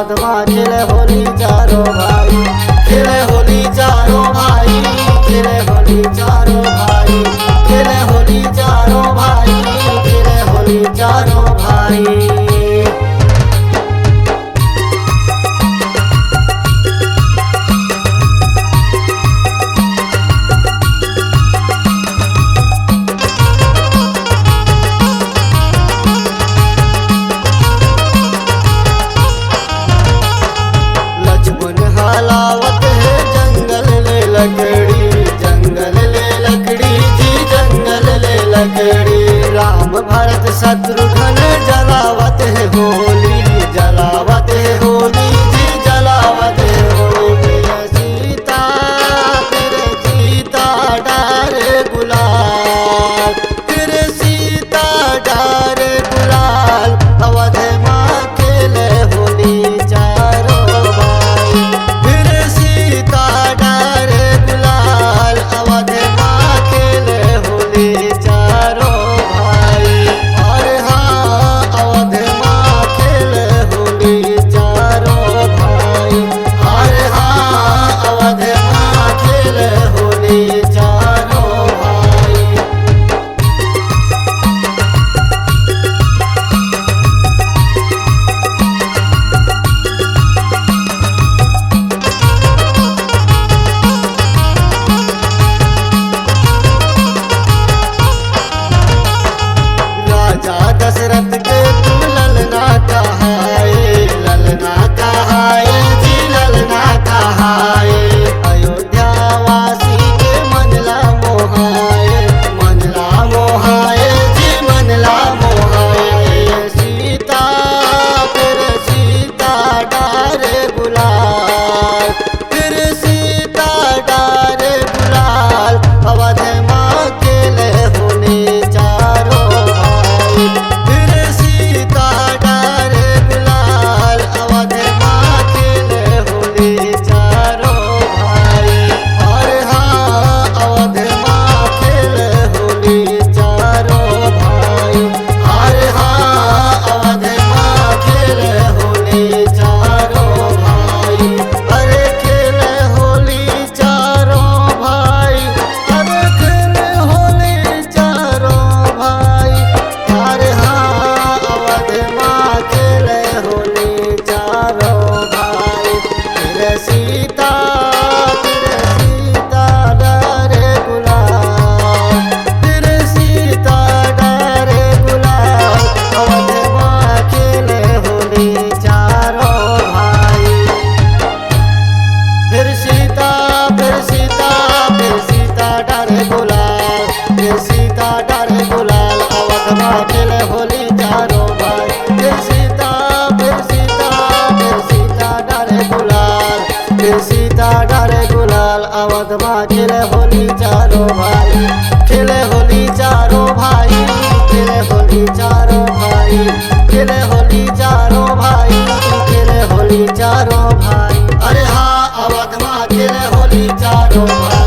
अवध माँ खेले होली चारों भाई, खेले होली चारों भाई, खेले होली चारों भाई, खेले होली चारों भाई, खेले होली चारों भाई। हलावत है जंगल ले लकड़ी, जंगल ले लकड़ी जी, जंगल ले लकड़ी। राम भरत शत्रुघ्न जलावत है होली, जलावत है होली जी, जलावत है होली। सीता तेरे सीता डारे गुलाल, तेरे सीता डारे गुलाल। अवध माँ खेले होली चारों भाई, फिर सीता डारे गुलाल। अवध माँ खेले होली चारों भाई। अरे हाँ अवध माँ खेले होली चारों भाई। अरे हाँ अवध माँ खेले होली चारों भाई। राजा दशरथ के तू ललना कहाए, ललना कहाए जी, ललना कहाए। अयोध्या वासी के मनला मोहाए, मनला मोहाए जी, मनला मोहाए। सीता फिर सीता डारे गुलाल, फिर सीता डारे गुलाल। अवध माँ खेले होली चारों भाई, फिर सीता डारे गुलाल। अवध माँ खेले होली चारों भाई। अरे हाँ अवध माँ खेले होली चारों भाई। अरे हाँ अवध माँ खेले होली चारों भाई। अरे खेले होली चारों भाई, अरे खेले होली चारों भाई। अरे हाँ अवध माँ खेले होली चारों भाई। फिर सीता डारे गुलाल, फिर सीता डारे गुलाल। अवध माँ खेले होली चारों भाई। फिर सीता फिर सीता फिर सीता डारे गुलाल, फिर सीता डारे गुलाल। अवध माँ खेले होली चारों भाई। फिर सीता फिर सीता फिर सीता डारे गुलाल, फिर सीता डारे गुलाल। अवध माँ खेले होली चारों भाई, खेले होली चारों भाई, खेले होली चारों भाई, खेले होली चारों भाई, खेले होली चारों भाई। अरे हाँ अवध माँ खेले होली चारों भाई।